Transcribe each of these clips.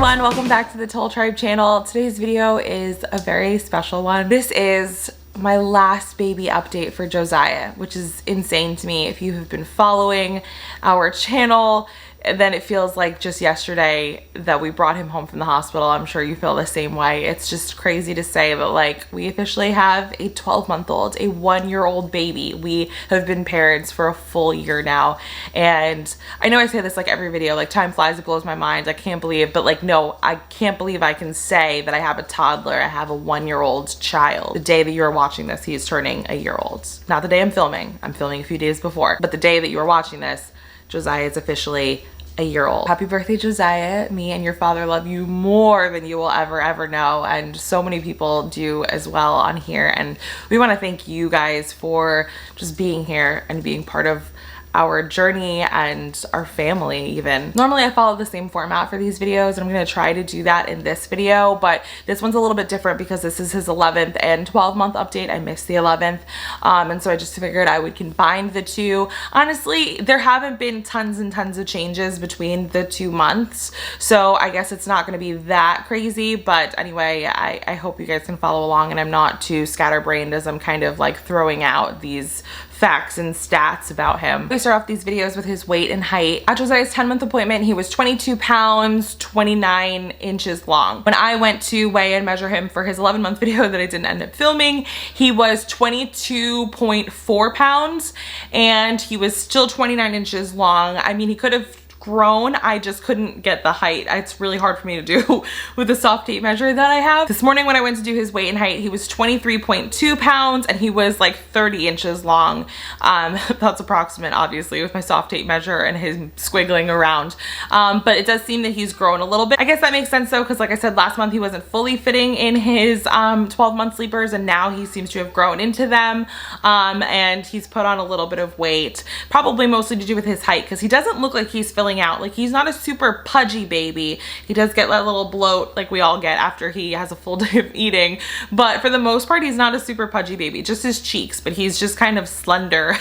everyone, welcome back to the Toll Tribe channel. Today's video is a very special one. This is my last baby update for Josiah, which is insane to me. If you have been following our channel, then it feels like just yesterday that we brought him home from the hospital. I'm sure you feel the same way. It's just crazy to say, but like, we officially have a 12-month-old, a 1-year-old baby. We have been parents for a full year now. And I know I say this like every video, like time flies, it blows my mind. I can't believe, but like, no, I can't believe I can say that I have a toddler. I have a 1-year-old child. The day that you're watching this, he is turning a year old. Not the day I'm filming a few days before, but the day that you are watching this, Josiah is officially a year old. Happy birthday, Josiah. Me and your father love you more than you will ever know, and so many people do as well on here, and we want to thank you guys for just being here and being part of our journey and our family even. Normally I follow the same format for these videos, and I'm going to try to do that in this video, but this one's a little bit different because this is his 11th and 12-month update. I missed the 11th, and so I just figured I would combine the two. Honestly, there haven't been tons and tons of changes between the 2 months, so I guess it's not going to be that crazy, but anyway, I hope you guys can follow along and I'm not too scatterbrained as I'm kind of like throwing out these facts and stats about him. We start off these videos with his weight and height. At Josiah's 10-month appointment, he was 22 pounds, 29 inches long. When I went to weigh and measure him for his 11-month video that I didn't end up filming, he was 22.4 pounds and he was still 29 inches long. I mean, he could have grown, I just couldn't get the height. It's really hard for me to do with the soft tape measure that I have. This morning when I went to do his weight and height, he was 23.2 pounds and he was like 30 inches long. That's approximate, obviously, with my soft tape measure and his squiggling around. But it does seem that he's grown a little bit. I guess that makes sense though, because like I said, last month he wasn't fully fitting in his 12-month sleepers, and now he seems to have grown into them. And he's put on a little bit of weight, probably mostly to do with his height, because he doesn't look like he's filling out. Like, he's not a super pudgy baby. He does get that little bloat like we all get after he has a full day of eating, but for the most part he's not a super pudgy baby, just his cheeks, but he's just kind of slender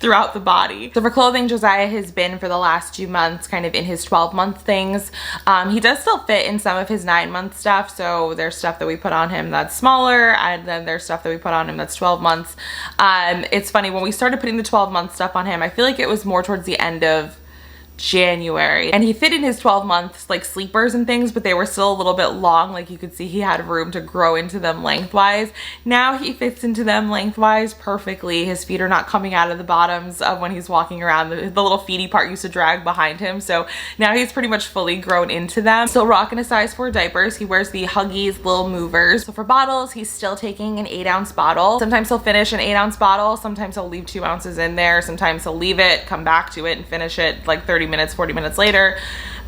throughout the body. So for clothing, Josiah has been for the last 2 months kind of in his 12-month things. He does still fit in some of his 9-month stuff, so there's stuff that we put on him that's smaller, and then there's stuff that we put on him that's 12 months. It's funny, when we started putting the 12-month stuff on him, I feel like it was more towards the end of January, and he fit in his 12 months like sleepers and things, but they were still a little bit long. Like, you could see he had room to grow into them lengthwise. Now he fits into them lengthwise perfectly. His feet are not coming out of the bottoms of when he's walking around. The little feety part used to drag behind him, so now he's pretty much fully grown into them. Still rocking a size 4 diapers. He wears the Huggies little movers. So for bottles, he's still taking an 8-ounce bottle. Sometimes he'll finish an 8-ounce bottle, sometimes he'll leave 2 ounces in there, sometimes he'll leave it, come back to it, and finish it like 30 minutes, 40 minutes later.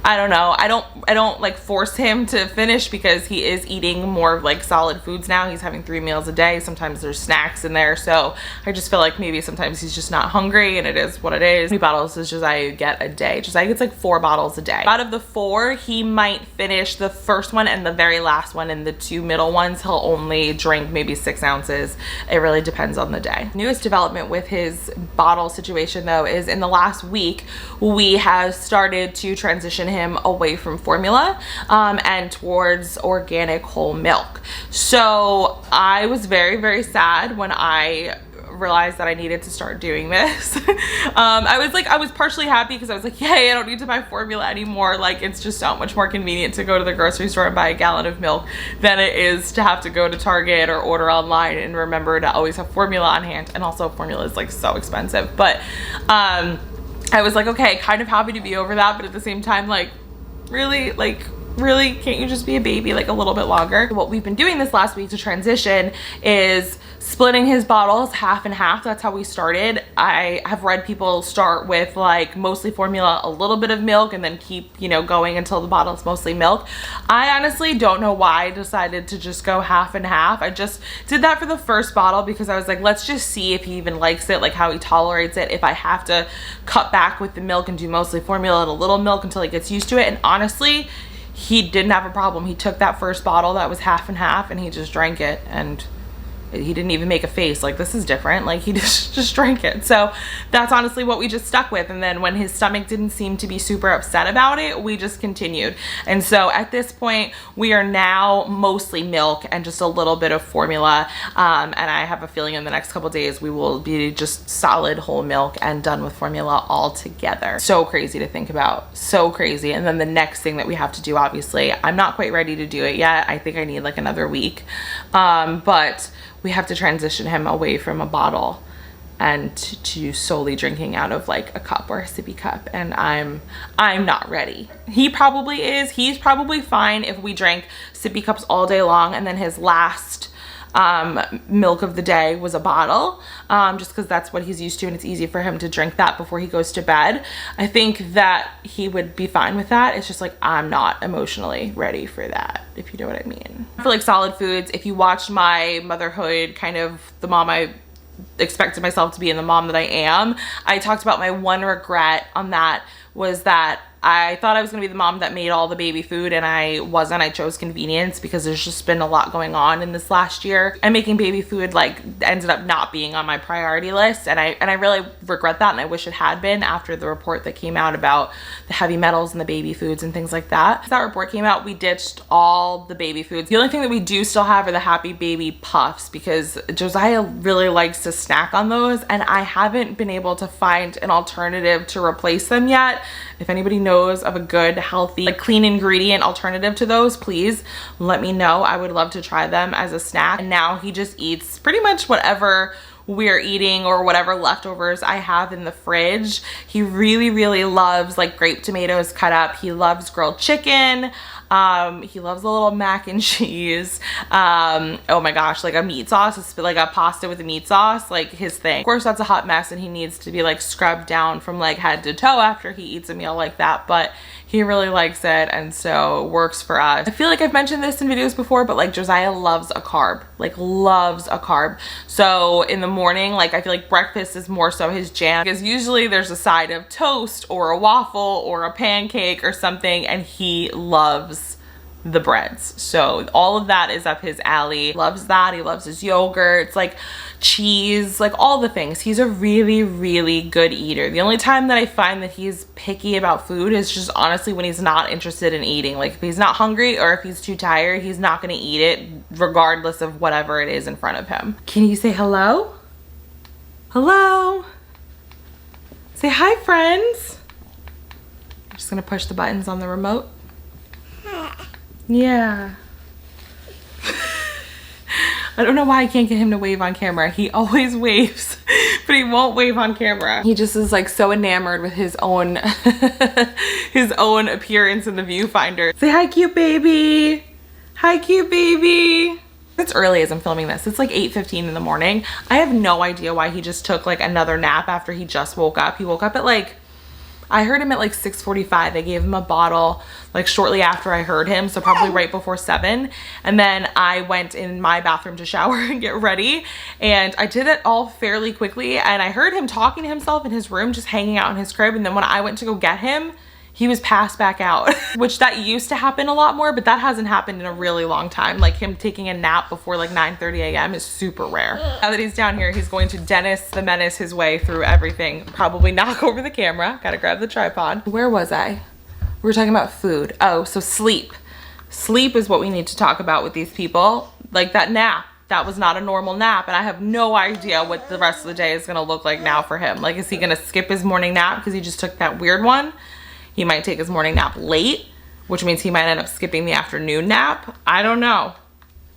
I don't know. I don't like force him to finish, because he is eating more like solid foods now. He's having 3 meals a day. Sometimes there's snacks in there. So I just feel like maybe sometimes he's just not hungry, and it is what it is. How many bottles does Josiah get a day? Josiah gets like 4 bottles a day. Out of the 4, he might finish the first one and the very last one, and the 2 middle ones he'll only drink maybe 6 ounces. It really depends on the day. Newest development with his bottle situation though is in the last week, we have started to transition him away from formula and towards organic whole milk. So I was very sad when I realized that I needed to start doing this. I was partially happy because I was like, yay, I don't need to buy formula anymore. Like, it's just so much more convenient to go to the grocery store and buy a gallon of milk than it is to have to go to Target or order online and remember to always have formula on hand. And also, formula is like so expensive, but I was like, okay, kind of happy to be over that, but at the same time, like, really, can't you just be a baby like a little bit longer? What we've been doing this last week to transition is splitting his bottles half and half. That's how we started. I have read people start with like mostly formula, a little bit of milk, and then keep, you know, going until the bottle's mostly milk. I honestly don't know why I decided to just go half and half. I just did that for the first bottle because I was like, let's just see if he even likes it, like how he tolerates it, if I have to cut back with the milk and do mostly formula and a little milk until he gets used to it. And honestly, he didn't have a problem. He took that first bottle that was half and half and he just drank it, and He didn't even make a face like this is different. Like he just drank it. So that's honestly what we just stuck with. And then when his stomach didn't seem to be super upset about it, we just continued. And so at this point, we are now mostly milk and just a little bit of formula. And I have a feeling in the next couple days, we will be just solid whole milk and done with formula altogether. So crazy to think about, so crazy. And then the next thing that we have to do, obviously, I'm not quite ready to do it yet. I think I need like another week. But we have to transition him away from a bottle and to solely drinking out of like a cup or a sippy cup. And I'm not ready. He probably is. He's probably fine if we drank sippy cups all day long and then his last milk of the day was a bottle, just because that's what he's used to and it's easy for him to drink that before he goes to bed. I think that he would be fine with that. It's just like I'm not emotionally ready for that, if you know what I mean. For like solid foods, if you watched my motherhood, kind of the mom I expected myself to be and the mom that I am, I talked about my one regret on that was that I thought I was gonna be the mom that made all the baby food and I wasn't. I chose convenience because there's just been a lot going on in this last year, and making baby food like ended up not being on my priority list, and I really regret that, and I wish it had been after the report that came out about the heavy metals in the baby foods and things like that. As that report came out, we ditched all the baby foods. The only thing that we do still have are the Happy Baby Puffs because Josiah really likes to snack on those, and I haven't been able to find an alternative to replace them yet. If anybody knows of a good, healthy, like clean ingredient alternative to those, please let me know. I would love to try them as a snack. And now he just eats pretty much whatever we're eating or whatever leftovers I have in the fridge. He really, really loves like grape tomatoes cut up. He loves grilled chicken. He loves a little mac and cheese. Oh my gosh, like a meat sauce, it's like a pasta with a meat sauce, like his thing. Of course, that's a hot mess and he needs to be like scrubbed down from like head to toe after he eats a meal like that, but he really likes it, and so it works for us. I feel like I've mentioned this in videos before, but like Josiah loves a carb, like loves a carb. So in the morning, like I feel like breakfast is more so his jam because usually there's a side of toast or a waffle or a pancake or something, and he loves the breads. So all of that is up his alley. Loves that. He loves his yogurts, like cheese, like all the things. He's a really, really good eater. The only time that I find that he's picky about food is just honestly when he's not interested in eating. Like if he's not hungry or if he's too tired, he's not gonna eat it regardless of whatever it is in front of him. Can you say hello? Hello? Say hi, friends. I'm just gonna push the buttons on the remote. Yeah. I don't know why I can't get him to wave on camera. He always waves, but he won't wave on camera. He just is like so enamored with his own his own appearance in the viewfinder. Say hi, cute baby. Hi, cute baby. It's early as I'm filming this. It's like 8:15 in the morning. I have no idea why he just took like another nap after he just woke up. He woke up at like, I heard him at like 6:45. I gave him a bottle like shortly after I heard him, so probably right before 7. And then I went in my bathroom to shower and get ready. And I did it all fairly quickly. And I heard him talking to himself in his room, just hanging out in his crib. And then when I went to go get him, he was passed back out, which that used to happen a lot more, but that hasn't happened in a really long time. Like him taking a nap before like 9:30 a.m. is super rare. Now that he's down here, he's going to Dennis the Menace his way through everything. Probably knock over the camera. Gotta grab the tripod. Where was I? We were talking about food. Oh, so sleep. Sleep is what we need to talk about with these people. Like that nap. That was not a normal nap, and I have no idea what the rest of the day is gonna look like now for him. Like, is he gonna skip his morning nap because he just took that weird one? He might take his morning nap late, which means he might end up skipping the afternoon nap. I don't know.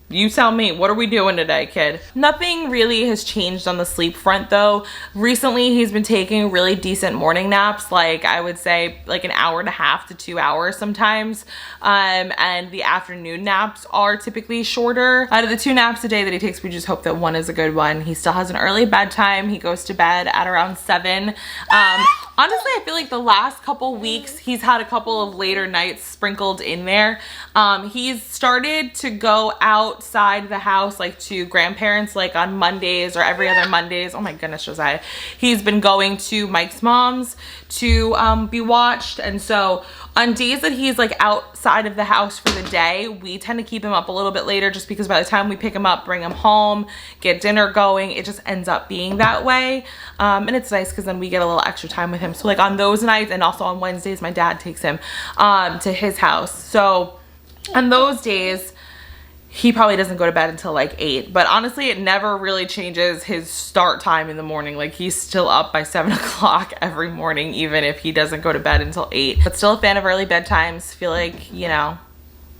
You tell me, what are we doing today, kid? Nothing really has changed on the sleep front though. Recently, he's been taking really decent morning naps, like I would say like an hour and a half to 2 hours sometimes. And the afternoon naps are typically shorter. Out of the 2 naps a day that he takes, we just hope that one is a good one. He still has an early bedtime. He goes to bed at around 7. Honestly, I feel like the last couple weeks, he's had a couple of later nights sprinkled in there. He's started to go outside the house, like to grandparents, like on Mondays or every other Mondays. Oh my goodness, Josiah. He's been going to Mike's mom's to be watched. And so On days that he's like outside of the house for the day, we tend to keep him up a little bit later just because by the time we pick him up, bring him home, get dinner going, it just ends up being that way. And it's nice because then we get a little extra time with him. So like on those nights and also on Wednesdays, my dad takes him to his house. So on those days, he probably doesn't go to bed until like 8, but honestly, it never really changes his start time in the morning. Like he's still up by 7 o'clock every morning, even if he doesn't go to bed until 8. But still a fan of early bedtimes. Feel like, you know,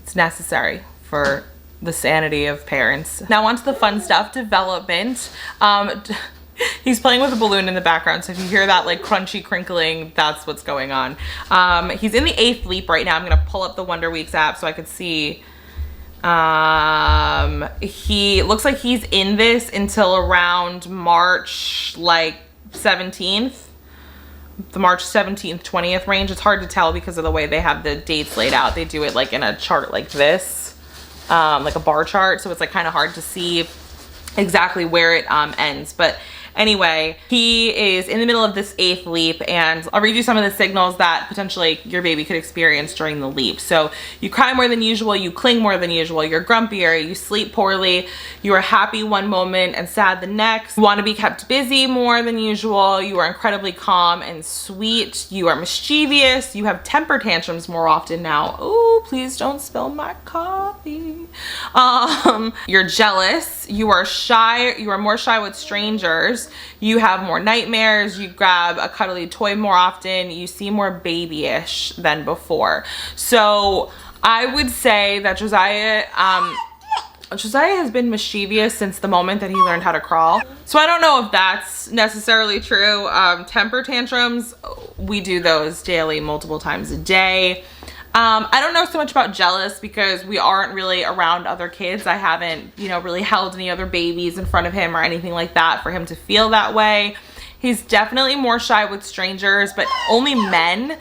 it's necessary for the sanity of parents. Now on to the fun stuff, development. He's playing with a balloon in the background, so if you hear that like crunchy crinkling, that's what's going on. He's in the 8th leap right now. I'm gonna pull up the Wonder Weeks app so I could see. He looks like he's in this until around March like 17th, the March 17th 20th range. It's hard to tell because of the way they have the dates laid out. They do it like in a chart like this, like a bar chart, so it's like kind of hard to see exactly where it ends. But anyway, he is in the middle of this 8th leap, and I'll read you some of the signals that potentially your baby could experience during the leap. So you cry more than usual, you cling more than usual, you're grumpier, you sleep poorly, you are happy one moment and sad the next, you want to be kept busy more than usual, you are incredibly calm and sweet, you are mischievous, you have temper tantrums more often now. Ooh, please don't spill my coffee. You're jealous, you are shy, you are more shy with strangers, you have more nightmares, you grab a cuddly toy more often, you seem more babyish than before. So I would say that Josiah has been mischievous since the moment that he learned how to crawl. So I don't know if that's necessarily true. Temper tantrums, we do those daily, multiple times a day. I don't know so much about jealous because we aren't really around other kids. I haven't, you know, really held any other babies in front of him or anything like that for him to feel that way. He's definitely more shy with strangers, but only men.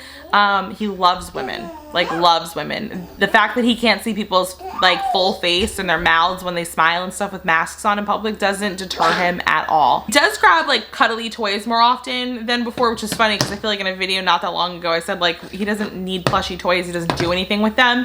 He loves women, like loves women. The fact that he can't see people's like full face and their mouths when they smile and stuff with masks on in public doesn't deter him at all. He does grab like cuddly toys more often than before, which is funny because I feel like in a video not that long ago I said like he doesn't need plushy toys, he doesn't do anything with them.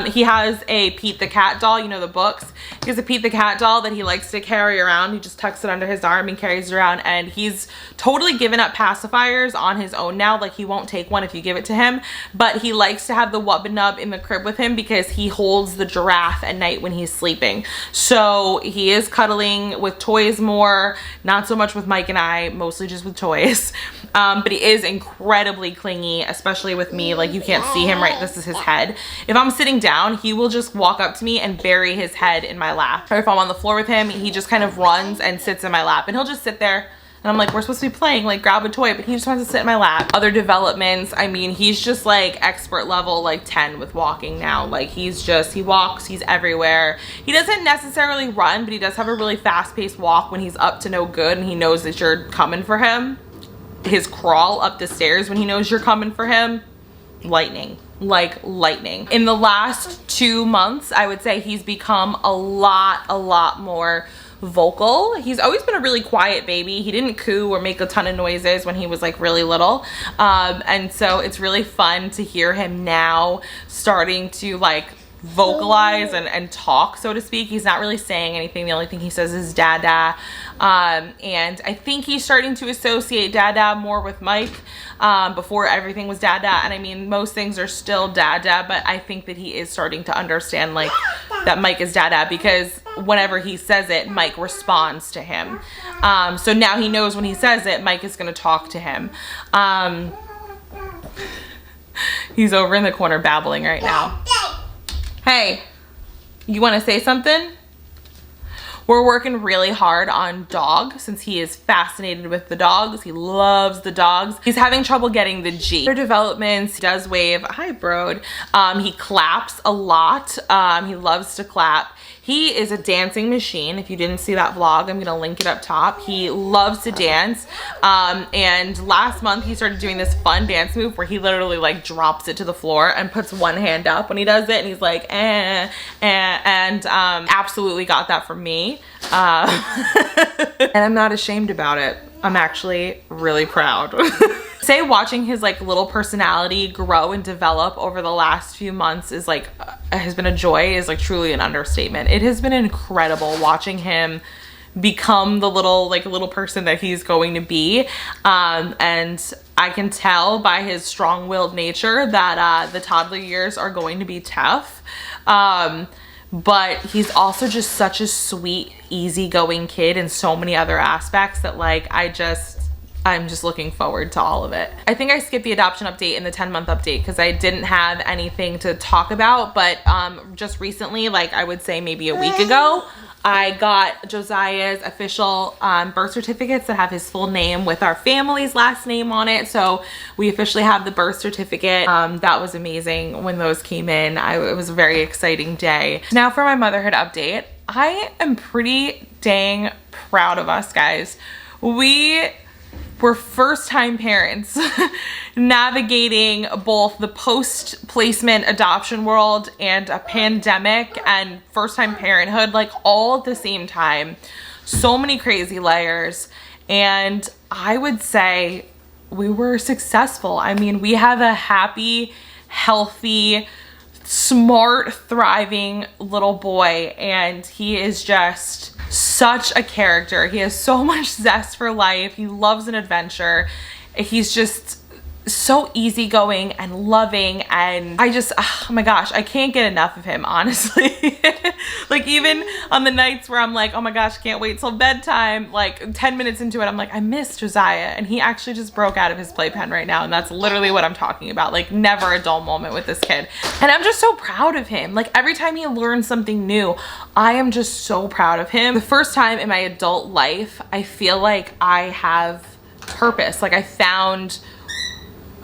He has a Pete the Cat doll, you know, the books. He has a Pete the Cat doll that he likes to carry around. He just tucks it under his arm and carries it around, and he's totally given up pacifiers on his own now. Like he won't take one if you give it to him, but he likes to have the Wubba Nub in the crib with him because he holds the giraffe at night when he's sleeping. So he is cuddling with toys more, not so much with Mike and I, mostly just with toys. But he is incredibly clingy, especially with me. Like you can't see him, right? This is his head. If I'm sitting down, he will just walk up to me and bury his head in my lap. Or if I'm on the floor with him, he just kind of runs and sits in my lap, and he'll just sit there. And I'm like, we're supposed to be playing, like grab a toy, but he just wants to sit in my lap. Other developments, I mean, he's just like expert level, like 10 with walking now. Like he walks, he's everywhere. He doesn't necessarily run, but he does have a really fast paced walk when he's up to no good and he knows that you're coming for him. His crawl up the stairs when he knows you're coming for him, lightning. Like lightning. In the last 2 months, I would say he's become a lot more vocal. He's always been a really quiet baby. He didn't coo or make a ton of noises when he was like really little. And so it's really fun to hear him now starting to like vocalize and talk, so to speak. He's not really saying anything. The only thing he says is dada. And I think he's starting to associate dada more with Mike. Before everything was dada, and I mean most things are still dada, but I think that he is starting to understand like that Mike is dada because whenever he says it, Mike responds to him. So now he knows when he says it, Mike is going to talk to him. He's over in the corner babbling right now. Hey, you want to say something? We're working really hard on dog since he is fascinated with the dogs. He loves the dogs. He's having trouble getting the G. For developments, he does wave. Hi, Brode. He claps a lot. He loves to clap. He is a dancing machine. If you didn't see that vlog, I'm gonna link it up top. He loves to dance. And last month he started doing this fun dance move where he literally like drops it to the floor and puts one hand up when he does it. And he's like, and absolutely got that from me. And I'm not ashamed about it. I'm actually really proud. Say watching his like little personality grow and develop over the last few months is like, has been a joy, is like truly an understatement. It has been incredible watching him become the little person that he's going to be. And I can tell by his strong-willed nature that the toddler years are going to be tough. But he's also just such a sweet, easygoing kid in so many other aspects that like I'm just looking forward to all of it. I think I skipped the adoption update and the 10-month update because I didn't have anything to talk about, but just recently, like I would say maybe a week ago, I got Josiah's official birth certificates that have his full name with our family's last name on it. So we officially have the birth certificate. That was amazing when those came in. It was a very exciting day. Now for my motherhood update. I am pretty dang proud of us, guys. We were first-time parents navigating both the post-placement adoption world and a pandemic and first-time parenthood, like all at the same time. So many crazy layers. And I would say we were successful. I mean, we have a happy, healthy, smart, thriving little boy, and he is just such a character. He has so much zest for life. He loves an adventure. He's just so easygoing and loving, and I just, oh my gosh, I can't get enough of him, honestly. Like even on the nights where I'm like, oh my gosh, can't wait till bedtime, like 10 minutes into it, I'm like, I miss Josiah, and he actually just broke out of his playpen right now, and that's literally what I'm talking about. Like never a dull moment with this kid, and I'm just so proud of him. Like every time he learns something new, I am just so proud of him. The first time in my adult life, I feel like I have purpose. Like I found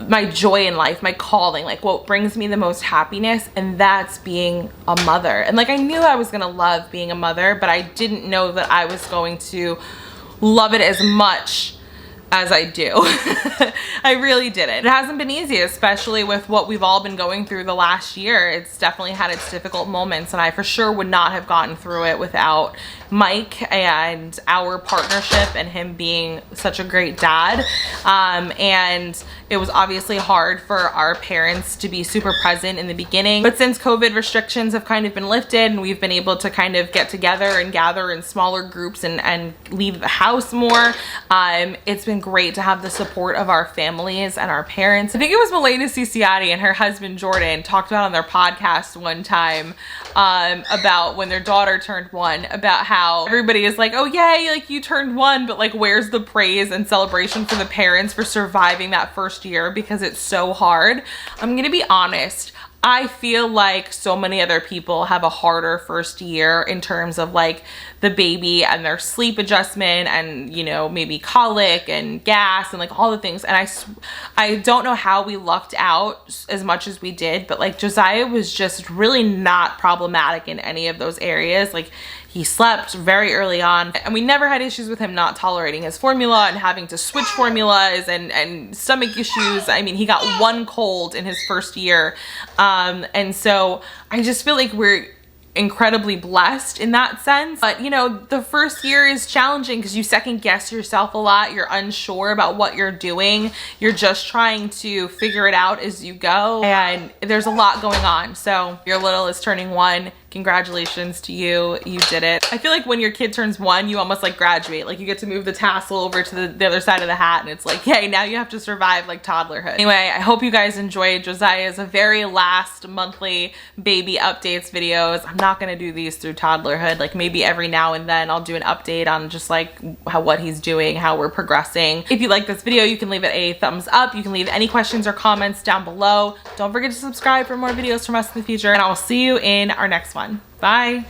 my joy in life, my calling, like what brings me the most happiness, and that's being a mother. And like I knew I was gonna love being a mother, but I didn't know that I was going to love it as much as I do. I really didn't. It hasn't been easy, especially with what we've all been going through the last year. It's definitely had its difficult moments, and I for sure would not have gotten through it without Mike and our partnership and him being such a great dad. And it was obviously hard for our parents to be super present in the beginning, but since COVID restrictions have kind of been lifted and we've been able to kind of get together and gather in smaller groups and leave the house more, it's been great to have the support of our families and our parents. I think it was Melena Cicciati and her husband Jordan talked about on their podcast one time about when their daughter turned 1, about how everybody is like, oh yay, like you turned 1, but like where's the praise and celebration for the parents for surviving that first year, because it's so hard. I'm gonna be honest, I feel like so many other people have a harder first year in terms of like the baby and their sleep adjustment and, you know, maybe colic and gas and like all the things. And I don't know how we lucked out as much as we did, but like Josiah was just really not problematic in any of those areas. Like he slept very early on, and we never had issues with him not tolerating his formula and having to switch formulas and stomach issues. I mean, he got 1 cold in his first year. And so I just feel like we're incredibly blessed in that sense. But you know, the first year is challenging because you second guess yourself a lot. You're unsure about what you're doing. You're just trying to figure it out as you go, and there's a lot going on. So your little is turning 1. Congratulations to you. You did it. I feel like when your kid turns 1, you almost like graduate. Like you get to move the tassel over to the other side of the hat, and it's like, hey, now you have to survive like toddlerhood. Anyway, I hope you guys enjoyed Josiah's very last monthly baby updates videos. I'm not gonna do these through toddlerhood. Like maybe every now and then I'll do an update on just like what he's doing, how we're progressing. If you like this video, you can leave it a thumbs up. You can leave any questions or comments down below. Don't forget to subscribe for more videos from us in the future, and I will see you in our next one. Bye.